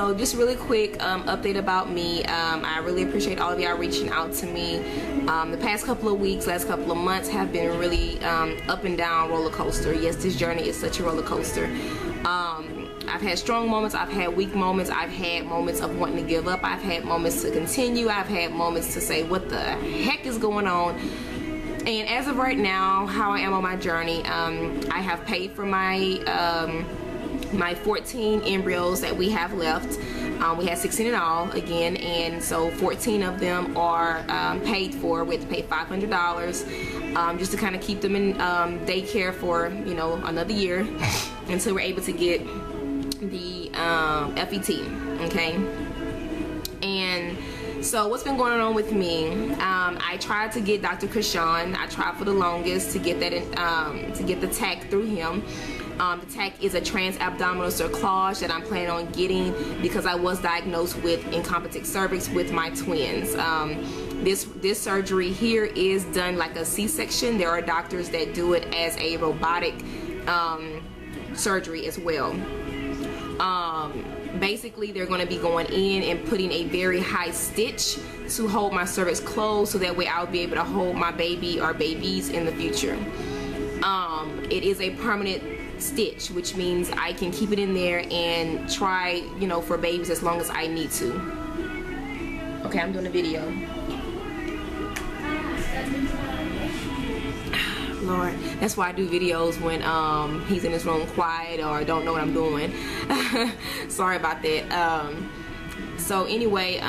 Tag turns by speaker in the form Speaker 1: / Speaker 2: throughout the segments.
Speaker 1: so just really quick update about me. I really appreciate all of y'all reaching out to me. The past couple of weeks, last couple of months have been really up and down roller coaster. Yes, this journey is such a roller coaster. I've had strong moments, I've had weak moments, I've had moments of wanting to give up, I've had moments to continue, I've had moments to say what the heck is going on. And as of right now, how I am on my journey, I have paid for my my 14 embryos that we have left. We had 16 in all again, and so 14 of them are paid for. We have to pay $500 just to kind of keep them in daycare for, you know, another year until we're able to get the FET, okay? And so what's been going on with me, I tried to get Dr. Krishan. I tried for the longest to get that to get the TAC through him. The TAC is a transabdominal cerclage that I'm planning on getting because I was diagnosed with incompetent cervix with my twins. This surgery here is done like a C-section. There are doctors that do it as a robotic surgery as well. Basically, they're going to be going in and putting a very high stitch to hold my cervix closed, so that way I'll be able to hold my baby or babies in the future. It is a permanent stitch, which means I can keep it in there and try, you know, for babies as long as I need to. Okay, I'm doing a video. Lord, that's why I do videos when he's in his room quiet or don't know what I'm doing. Sorry about that. So anyway,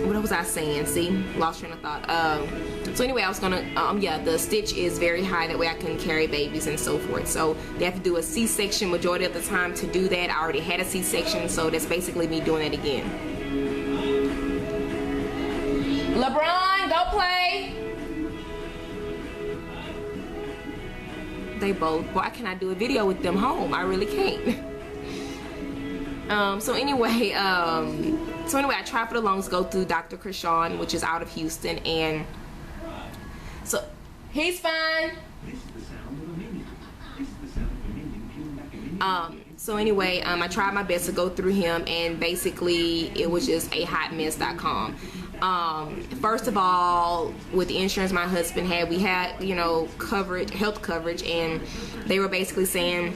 Speaker 1: what was I saying? See, lost train of thought. So anyway, I was gonna, yeah, the stitch is very high, that way I can carry babies and so forth. So they have to do a C-section majority of the time to do that. I already had a C-section, so that's basically me doing it again. LeBron, go play. They both, why can't I do a video with them home? I really can't. So anyway, I tried for the longest, go through Dr. Krishan, which is out of Houston, and so he's fine. So anyway, I tried my best to go through him, and basically it was just a hot mess.com. First of all, with the insurance my husband had, we had, you know, coverage, health coverage, and they were basically saying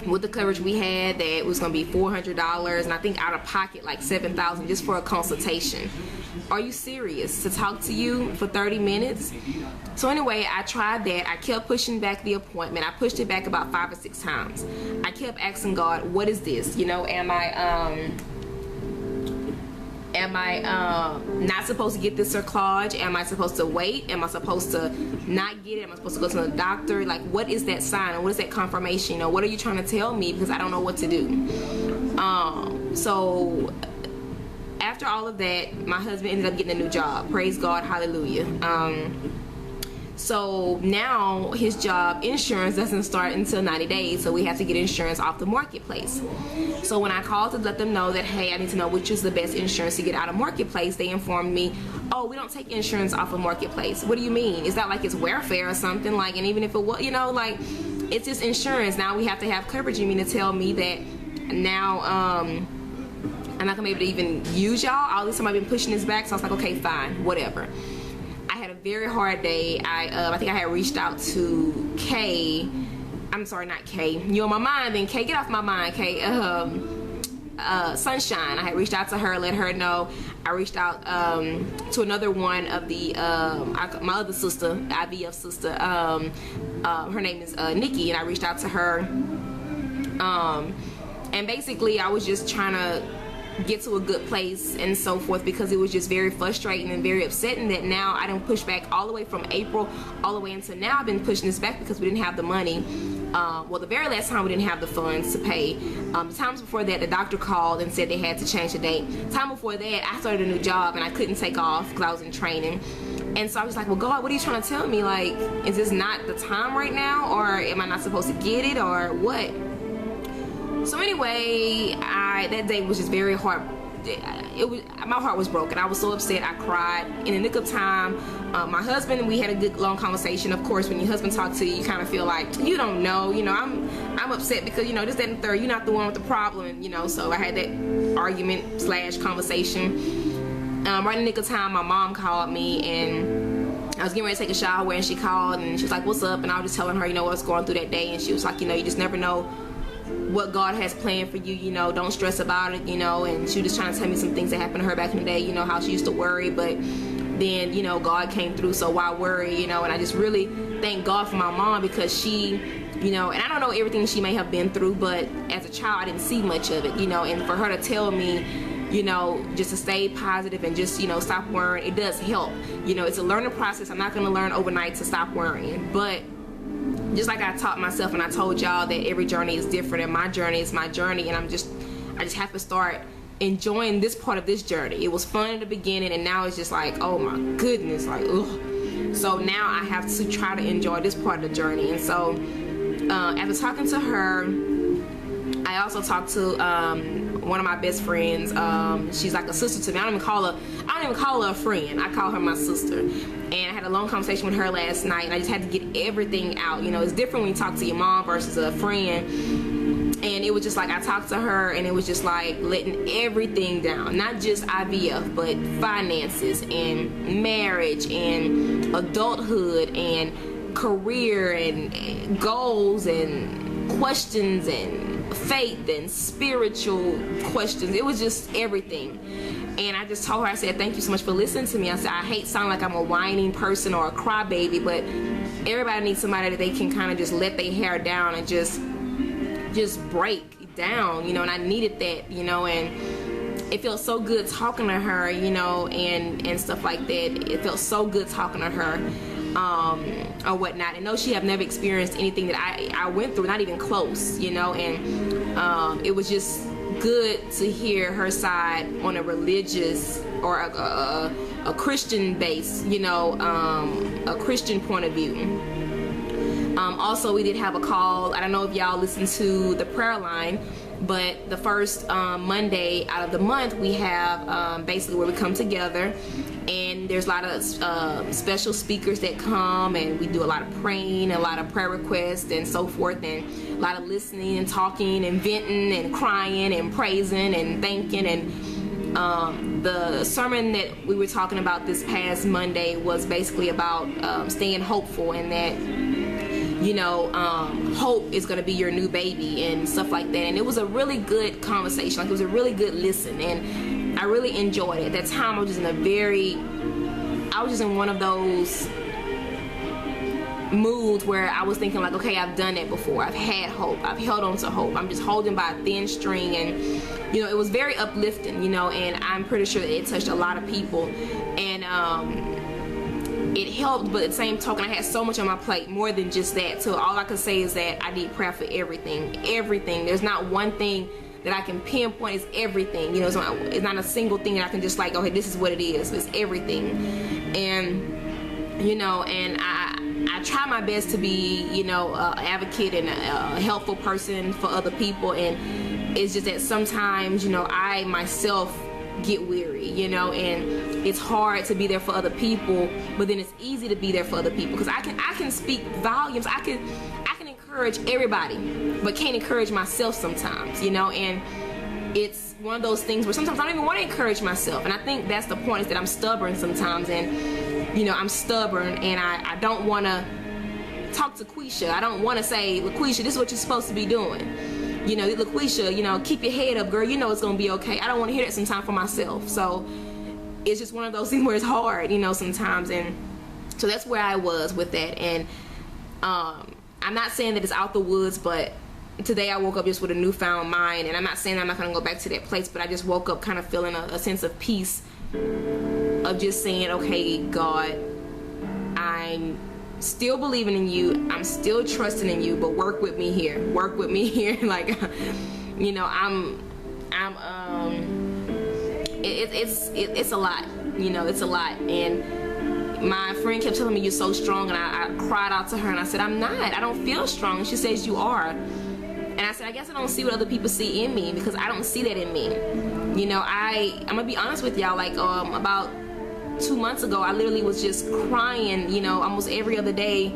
Speaker 1: with the coverage we had that it was going to be $400, and I think out of pocket like $7,000 just for a consultation. Are you serious? To talk to you for 30 minutes? So anyway, I tried that. I kept pushing back the appointment. I pushed it back about 5 or 6 times. I kept asking God, what is this? You know, am I not supposed to get this cerclage? Am I supposed to wait? Am I supposed to not get it? Am I supposed to go to the doctor? Like, what is that sign? What is that confirmation? You know, what are you trying to tell me? Because I don't know what to do. So after all of that, my husband ended up getting a new job. Praise God, hallelujah. So now his job insurance doesn't start until 90 days, so we have to get insurance off the marketplace. So when I called to let them know that, hey, I need to know which is the best insurance to get out of marketplace, they informed me, oh, we don't take insurance off of marketplace. What do you mean? Is that like it's welfare or something? Like, and even if it was, you know, like, it's just insurance. Now we have to have coverage. You mean to tell me that now I'm not gonna be able to even use y'all? All this time I've been pushing this back, so I was like, okay, fine, whatever. I had a very hard day. I think I had reached out to Kay. I'm sorry, not Kay. You're on my mind then, Kay. Get off my mind, Kay. Sunshine. I had reached out to her, let her know. I reached out to another one of the my other sister, IVF sister. Her name is Nikki, and I reached out to her. And basically, I was just trying to get to a good place and so forth, because it was just very frustrating and very upsetting that now I didn't push back all the way from April all the way until now. I've been pushing this back because we didn't have the money. Well, the very last time we didn't have the funds to pay. The times before that, the doctor called and said they had to change the date. Time before that, I started a new job and I couldn't take off because I was in training. And so I was like, well, God, what are you trying to tell me? Like, is this not the time right now, or am I not supposed to get it, or what? So anyway, that day was just very hard. my heart was broken. I was so upset. I cried in the nick of time. My husband, we had a good long conversation. Of course, when your husband talks to you, you kind of feel like, you don't know, I'm upset because, this, that, and the third, you're not the one with the problem, so I had that argument / conversation. Right in the nick of time, my mom called me, and I was getting ready to take a shower, and she called, and she was like, what's up? And I was just telling her, what I was going through that day, and she was like, you just never know what God has planned for you, don't stress about it, and she was just trying to tell me some things that happened to her back in the day, how she used to worry, but then, God came through, so why worry, and I just really thank God for my mom, because she, and I don't know everything she may have been through, but as a child, I didn't see much of it, and for her to tell me, just to stay positive and just, stop worrying, it does help. It's a learning process. I'm not going to learn overnight to stop worrying, but just like I taught myself and I told y'all that every journey is different, and my journey is my journey, and I just have to start enjoying this part of this journey. It was fun in the beginning, and now it's just like, oh my goodness, like, ugh. So now I have to try to enjoy this part of the journey. And so after talking to her, I also talked to one of my best friends. She's like a sister to me. I don't even call her a friend. I call her my sister. And I had a long conversation with her last night, and I just had to get everything out. It's different when you talk to your mom versus a friend. And it was just like I talked to her, and it was just like letting everything down, not just IVF, but finances and marriage and adulthood and career and goals and questions and faith and spiritual questions. It was just everything. And I just told her, I said, thank you so much for listening to me. I said, I hate sounding like I'm a whining person or a crybaby, but everybody needs somebody that they can kind of just let their hair down and just break down, and I needed that, and it felt so good talking to her, and stuff like that. It felt so good talking to her, or whatnot. And no, she have never experienced anything that I went through, not even close, and it was just good to hear her side on a religious or a Christian base, a Christian point of view. Also, we did have a call. I don't know if y'all listened to the prayer line, but the first Monday out of the month, we have basically where we come together, and there's a lot of special speakers that come, and we do a lot of praying, a lot of prayer requests and so forth, and a lot of listening and talking and venting and crying and praising and thanking. And the sermon that we were talking about this past Monday was basically about staying hopeful, and that hope is going to be your new baby and stuff like that. And it was a really good conversation. Like, it was a really good listen, and I really enjoyed it. At that time, I was just in one of those moods where I was thinking like, okay, I've done that before. I've had hope. I've held on to hope. I'm just holding by a thin string, and it was very uplifting, and I'm pretty sure that it touched a lot of people, and it helped. But at the same token, I had so much on my plate, more than just that. So all I can say is that I need prayer for everything. There's not one thing that I can pinpoint. It's everything. It's not a single thing that I can just like, okay, this is what it is. It's everything. And and I try my best to be an advocate and a helpful person for other people, and it's just that sometimes I myself get weary, and it's hard to be there for other people, but then it's easy to be there for other people, because I can speak volumes. I can encourage everybody, but can't encourage myself sometimes, and it's one of those things where sometimes I don't even want to encourage myself. And I think that's the point, is that I'm stubborn sometimes, and I'm stubborn, and I don't want to talk to Quisha. I don't want to say, LaQuisha, this is what you're supposed to be doing. LaQuisha, keep your head up, girl. It's going to be okay. I don't want to hear that sometimes for myself. So it's just one of those things where it's hard, sometimes. And so that's where I was with that. And I'm not saying that it's out the woods, but today I woke up just with a newfound mind. And I'm not saying I'm not going to go back to that place, but I just woke up kind of feeling a sense of peace, of just saying, okay, God, I'm still believing in you, I'm still trusting in you, but work with me here. Like, it's a lot, it's a lot. And my friend kept telling me, you're so strong, and I cried out to her, and I said, I'm not, I don't feel strong. And she says, you are. And I said, I guess I don't see what other people see in me, because I don't see that in me. You know, I'm gonna be honest with y'all, like about 2 months ago, I literally was just crying, you know, almost every other day.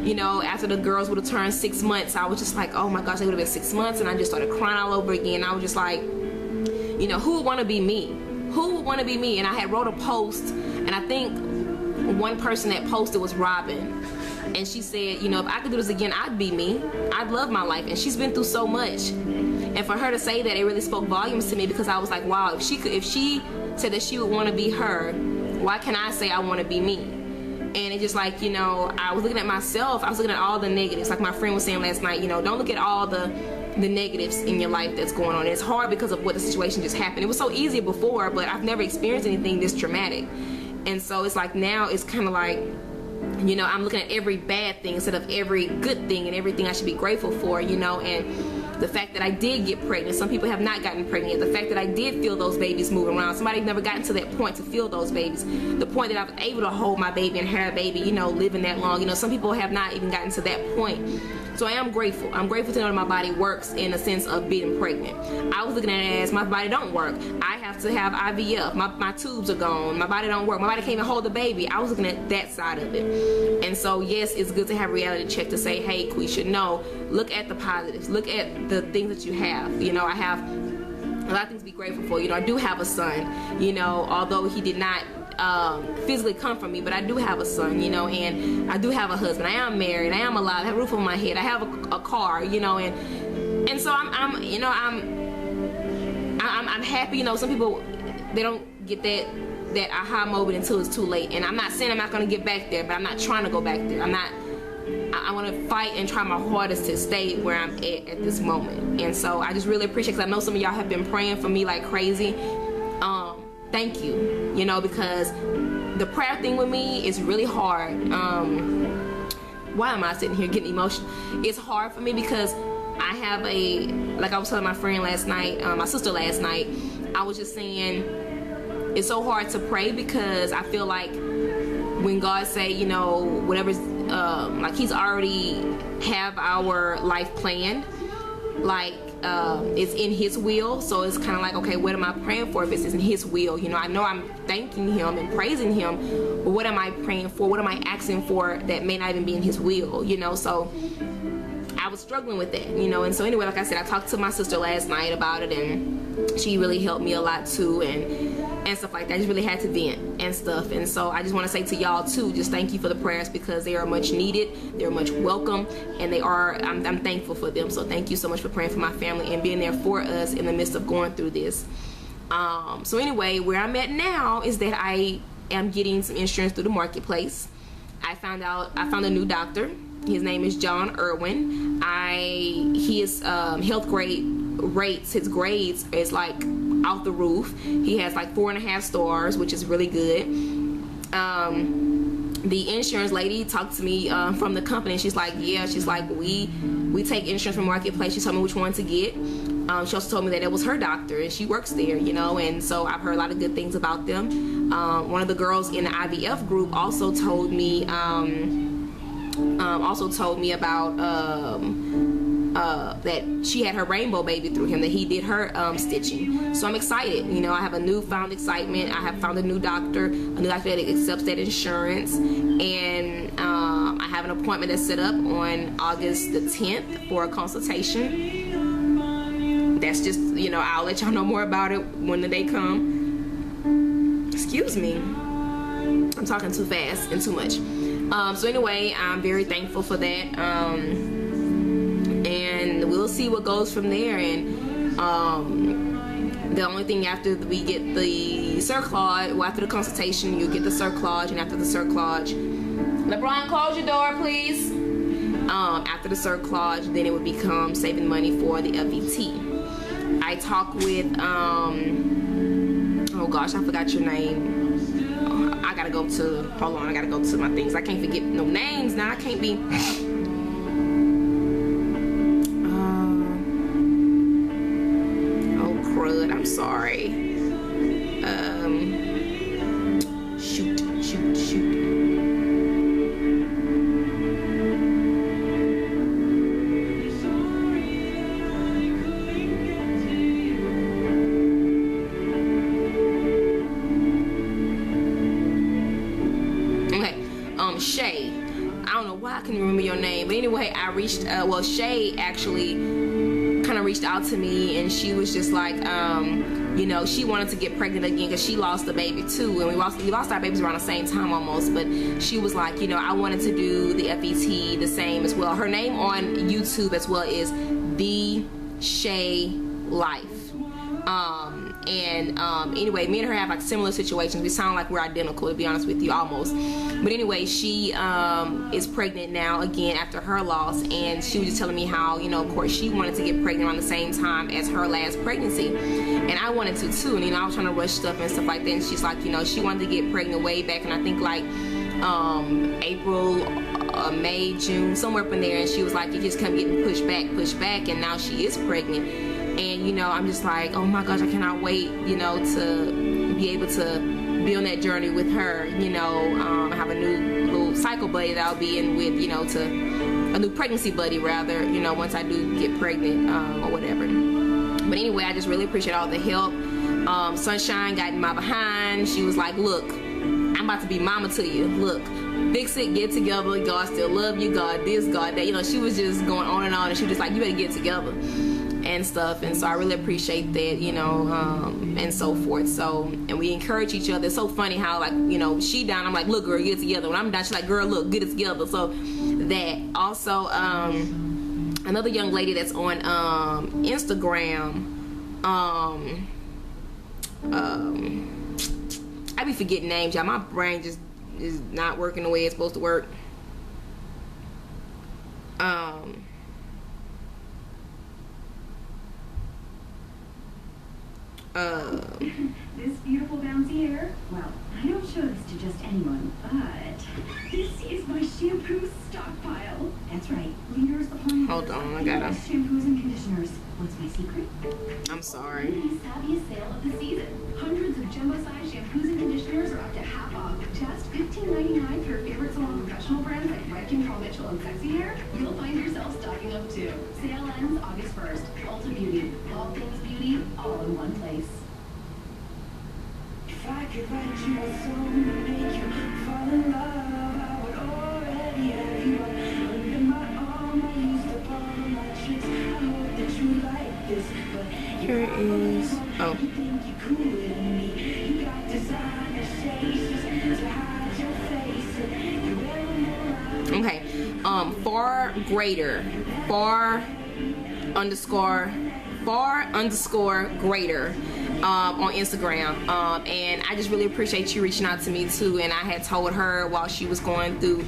Speaker 1: You know, after the girls would have turned 6 months, I was just like, oh my gosh, they would have been 6 months, and I just started crying all over again. I was just like, you know, who would want to be me? Who would want to be me? And I had wrote a post, and I think one person that posted was Robin, and she said, you know, if I could do this again, I'd be me. I'd love my life, and she's been through so much. And for her to say that, it really spoke volumes to me, because I was like, wow, if she said that she would want to be her, why can't I say I want to be me? And it's just like, you know, I was looking at myself, I was looking at all the negatives. Like my friend was saying last night, you know, don't look at all the negatives in your life that's going on. And it's hard because of what the situation just happened. It was so easy before, but I've never experienced anything this traumatic. And so it's like now it's kind of like, you know, I'm looking at every bad thing instead of every good thing and everything I should be grateful for, you know. And the fact that I did get pregnant, some people have not gotten pregnant yet. The fact that I did feel those babies moving around, somebody never gotten to that point to feel those babies. The point that I was able to hold my baby and have a baby, you know, living that long. You know, some people have not even gotten to that point. So I am grateful. I'm grateful to know that my body works in a sense of being pregnant. I was looking at it as my body don't work. I have to have IVF. My tubes are gone. My body don't work. My body can't even hold the baby. I was looking at that side of it. And so yes, it's good to have a reality check to say, hey, Quisha, no, look at the positives. Look at the things that you have. You know, I have a lot of things to be grateful for. You know, I do have a son, you know, although he did not physically come from me, but I do have a son, you know, and I do have a husband. I am married. I am alive. I have a roof over my head. I have a car, you know, and so I'm you know, I'm happy. You know, some people, they don't get that aha moment until it's too late. And I'm not saying I'm not going to get back there, but I'm not trying to go back there. I want to fight and try my hardest to stay where I'm at this moment. And so I just really appreciate, because I know some of y'all have been praying for me like crazy. Thank you, you know, because the prayer thing with me is really hard. Why am I sitting here getting emotional? It's hard for me because I have like I was telling my friend last night, my sister last night, I was just saying it's so hard to pray, because I feel like when God say, you know, whatever's like he's already have our life planned, like it's in his will. So it's kind of like, okay, what am I praying for if it's in his will? You know I'm thanking him and praising him, but what am I praying for? What am I asking for that may not even be in his will? You know, so I was struggling with that, you know. And so anyway, like I said, I talked to my sister last night about it, and she really helped me a lot too, and stuff like that. I just really had to vent and stuff. And so I just want to say to y'all too, just thank you for the prayers, because they are much needed, they're much welcome, and they are, I'm thankful for them. So thank you so much for praying for my family and being there for us in the midst of going through this. So anyway, where I'm at now is that I am getting some insurance through the marketplace. I found a new doctor. His name is John Irwin. His health grade rates, his grades is like out the roof. He has like 4.5 stars, which is really good. The insurance lady talked to me from the company. She's like, yeah, she's like, we take insurance from Marketplace. She told me which one to get. She also told me that it was her doctor and she works there, you know, and so I've heard a lot of good things about them. One of the girls in the IVF group also told me about that she had her rainbow baby through him, that he did her stitching. So I'm excited, you know. I have a newfound excitement. I have found a new doctor that accepts that insurance, and I have an appointment that's set up on August the 10th for a consultation. That's just, you know, I'll let y'all know more about it when the day come. Excuse me, I'm talking too fast and too much. So anyway, I'm very thankful for that, and we'll see what goes from there. And the only thing after we get the cerclage, well, after the consultation, you get the cerclage, and after the cerclage, LeBron, close your door, please. After the cerclage, then it would become saving money for the FET. I talked with, oh gosh, I forgot your name. I gotta go to, hold on, I gotta go to my things. I can't forget no names now. I can't be. Oh crud, I'm sorry. Shoot. couldn't remember your name, but anyway, I reached well, Shay actually kind of reached out to me, and she was just like, you know, she wanted to get pregnant again because she lost a baby too, and we lost our babies around the same time almost. But she was like, you know, I wanted to do the FET the same as well. Her name on YouTube as well is The Shay Life. Anyway, me and her have like similar situations. We sound like we're identical, to be honest with you, almost. But anyway, she is pregnant now again after her loss, and she was just telling me how, you know, of course she wanted to get pregnant around the same time as her last pregnancy, and I wanted to too. And you know, I was trying to rush stuff and stuff like that, and she's like, you know, she wanted to get pregnant way back, and I think like April, May, June, somewhere up in there, and she was like, it just kept getting pushed back, and now she is pregnant. And you know, I'm just like, oh my gosh, I cannot wait, you know, to be able to be on that journey with her. You know, have a new little cycle buddy that I'll be in with, you know, to a new pregnancy buddy rather, you know, once I do get pregnant or whatever. But anyway, I just really appreciate all the help. Sunshine got in my behind. She was like, look, I'm about to be mama to you. Look, fix it, get together. God still love you. God this, God that. You know, she was just going on, and she was just like, you better get together and stuff. And so I really appreciate that, you know, and so forth. So, and we encourage each other. It's so funny how, like, you know, she down, I'm like, look, girl, get it together. When I'm down, she's like, girl, look, get it together. So that also, another young lady that's on Instagram, I be forgetting names, y'all. My brain just is not working the way it's supposed to work.
Speaker 2: This beautiful bouncy hair, well, I don't show this to just anyone, but this is my shampoo stockpile. That's right, leaders upon
Speaker 1: hold on, I gotta
Speaker 2: shampoos and conditioners. What's my secret?
Speaker 1: I'm sorry.
Speaker 2: The savviest sale of the season. Hundreds of jumbo-sized shampoos and conditioners are up to half off. Just $15.99 for your favorite salon professional brands like Red Control Mitchell and Sexy Hair. You'll find yourself stocking up too. Sale ends August 1st. Ulta Beauty. All things beauty, all in one place.
Speaker 3: If I could write you a song and make you fall in love, I would already have you under my arm. I used up all of my tricks. I hope that you like this, but
Speaker 1: here it is. Oh.
Speaker 3: you think you're cooler than me. You got designer shades just to hide your face. You're wearing more.
Speaker 1: Okay. Far underscore greater on Instagram, and I just really appreciate you reaching out to me too. And I had told her while she was going through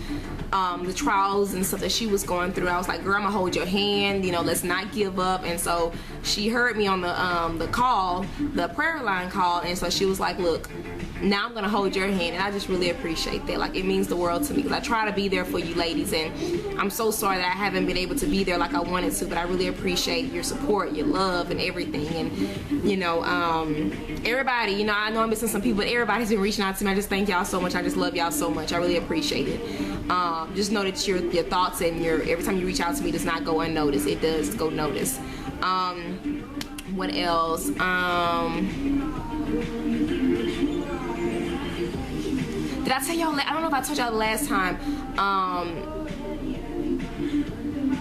Speaker 1: the trials and stuff that she was going through, I was like, girl, I'm gonna hold your hand, you know, let's not give up. And so she heard me on the call, the prayer line call, and so she was like, look, now I'm gonna hold your hand. And I just really appreciate that. Like, it means the world to me, because I try to be there for you ladies, and I'm so sorry that I haven't been able to be there like I wanted to, but I really appreciate your support, your love, and everything. And you know, everybody, you know, I know I'm missing some people, but everybody's been reaching out to me. I just thank y'all so much. I just love y'all so much. I really appreciate it. Just know that your thoughts and every time you reach out to me does not go unnoticed. It does go noticed. What else? Did I tell y'all? I don't know if I told y'all the last time.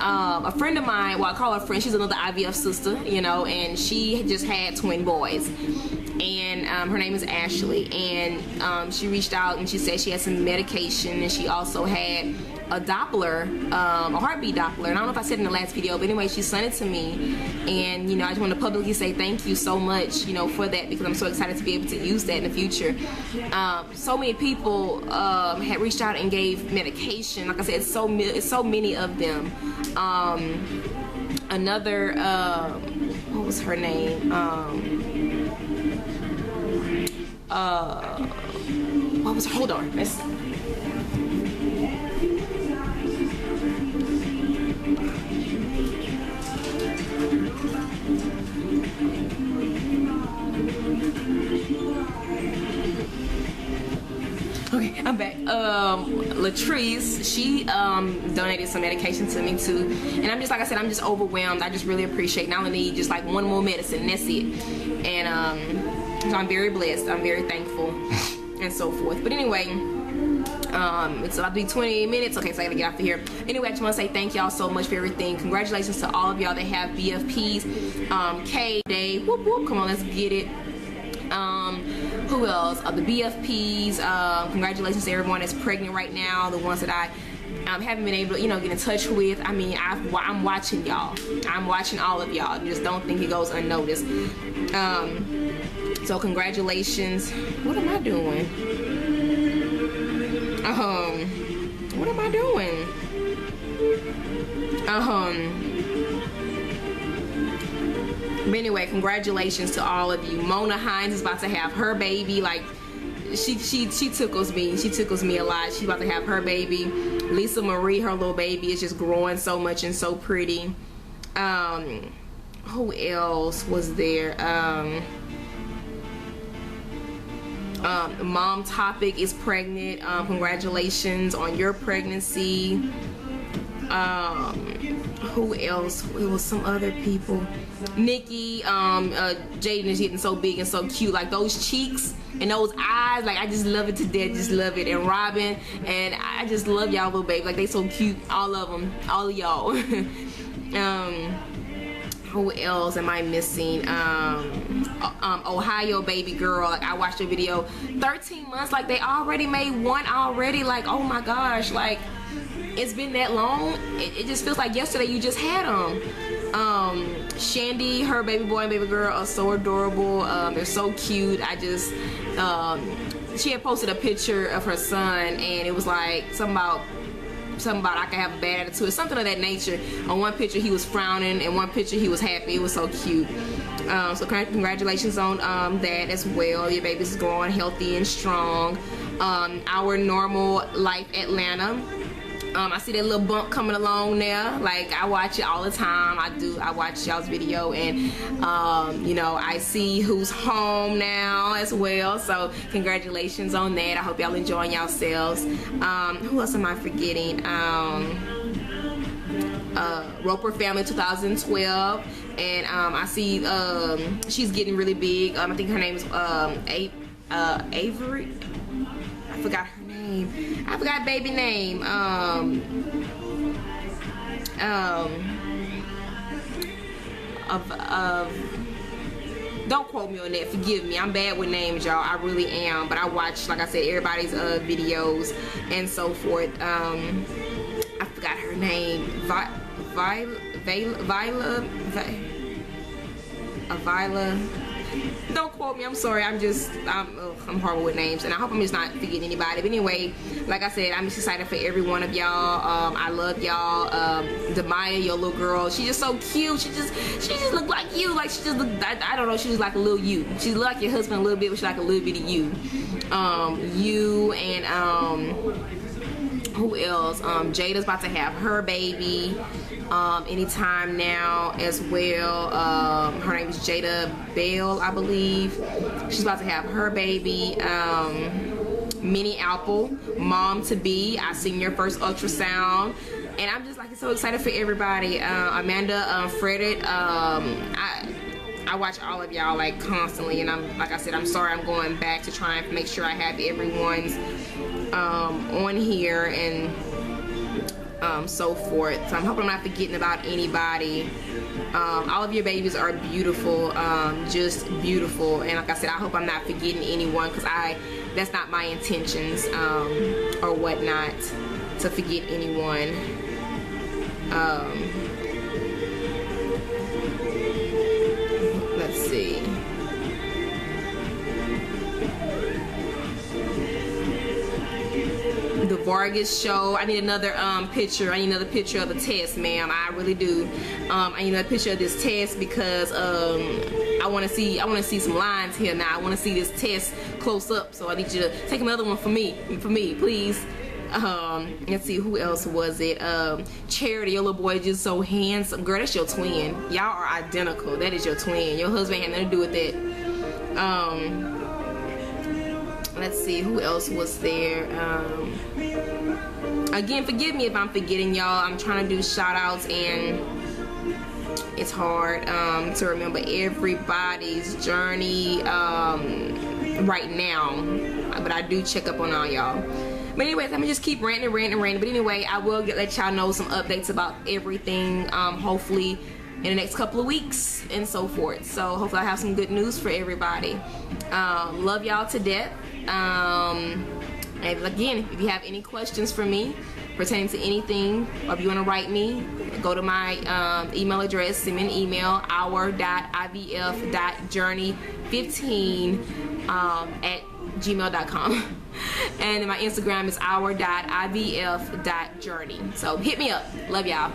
Speaker 1: A friend of mine, well, I call her a friend, she's another IVF sister, you know, and she just had twin boys. And her name is Ashley, and she reached out and she said she had some medication, and she also had a Doppler, a heartbeat Doppler. And I don't know if I said in the last video, but anyway, she sent it to me. And you know, I just want to publicly say thank you so much, you know, for that, because I'm so excited to be able to use that in the future. So many people had reached out and gave medication. Like I said, it's so many of them. Another, what was her name? What was, hold on, let's, okay, I'm back. Latrice, she donated some medication to me too, and I'm just, like I said, I'm just overwhelmed. I just really appreciate, now I need just like one more medicine, and that's it. And so I'm very blessed, I'm very thankful, and so forth. But anyway, It's about to be 20 minutes. Okay, so I gotta get off of here. Anyway, I just want to say thank y'all so much for everything. Congratulations to all of y'all that have BFPs. Kay, Dave, whoop whoop, come on, let's get it. Who else? The BFPs. Congratulations to everyone that's pregnant right now. The ones that I haven't been able to, you know, get in touch with. I mean, I'm watching y'all. I'm watching all of y'all. Just don't think it goes unnoticed. So congratulations. What am I doing? What am I doing? But anyway, congratulations to all of you. Mona Hines is about to have her baby. Like, she tickles me. She tickles me a lot. She's about to have her baby. Lisa Marie, her little baby, is just growing so much and so pretty. Who else was there? Mom Topic is pregnant. Congratulations on your pregnancy. Who else? It was some other people. Nikki, Jaden is getting so big and so cute. Like those cheeks and those eyes, like I just love it to death. Just love it. And Robin, and I just love y'all little baby. Like they so cute. All of them. All of y'all. Who else am I missing? Ohio baby girl. Like I watched a video. 13 months. Like they already made one already. Like oh my gosh. Like it's been that long. It just feels like yesterday you just had them. Shandy, her baby boy and baby girl are so adorable. They're so cute. I just she had posted a picture of her son and it was like something about I can have a bad attitude, something of that nature. On one picture he was frowning and one picture he was happy. It was so cute. So congratulations on that as well. Your baby's growing healthy and strong. Our Normal Life Atlanta, I see that little bump coming along there. Like I watch it all the time. I watch y'all's video and you know, I see who's home now as well. So congratulations on that. I hope y'all enjoying yourselves. Who else am I forgetting? Roper Family 2012, and I see she's getting really big. I think her name is Avery. I forgot her name. I forgot baby name. Don't quote me on that. Forgive me. I'm bad with names, y'all. I really am. But I watch, like I said, everybody's videos and so forth. I forgot her name. Vila. Don't quote me. I'm sorry. I'm horrible with names, and I hope I'm just not forgetting anybody. But anyway, like I said, I'm just excited for every one of y'all. I love y'all. Demaya, your little girl, she's just so cute. She just look like you. Like she just look. I don't know. She just like a little you. She look like your husband a little bit, but she's like a little bit of you. You and who else? Jada's about to have her baby anytime now as well. Her name is Jada Bell, I believe. She's about to have her baby. Minnie Apple, mom to be. I seen your first ultrasound, and I'm just like so excited for everybody. Amanda, Frederick. I watch all of y'all like constantly, and like I said, I'm sorry. I'm going back to try and make sure I have everyone's on here and so forth. So I'm hoping I'm not forgetting about anybody. All of your babies are beautiful, just beautiful, and like I said, I hope I'm not forgetting anyone, because that's not my intentions or whatnot to forget anyone. Let's see. The Vargas show. I need another picture. I need another picture of the test, ma'am. I really do. I need another picture of this test because I want to see some lines here now. I want to see this test close up. So I need you to take another one for me, please. Let's see, who else was it? Charity, your little boy, just so handsome. Girl, that's your twin. Y'all are identical. That is your twin. Your husband had nothing to do with that. Let's see, who else was there? Again, forgive me if I'm forgetting y'all. I'm trying to do shout outs and it's hard to remember everybody's journey right now, but I do check up on all y'all. But anyways, let me just keep ranting. But anyway, I will let y'all know some updates about everything, hopefully in the next couple of weeks and so forth. So hopefully I have some good news for everybody. Love y'all to death. And again, if you have any questions for me pertaining to anything, or if you want to write me, go to my email address, send me an email, our.ivf.journey15 at gmail.com. And my Instagram is our.ivf.journey. So hit me up. Love y'all.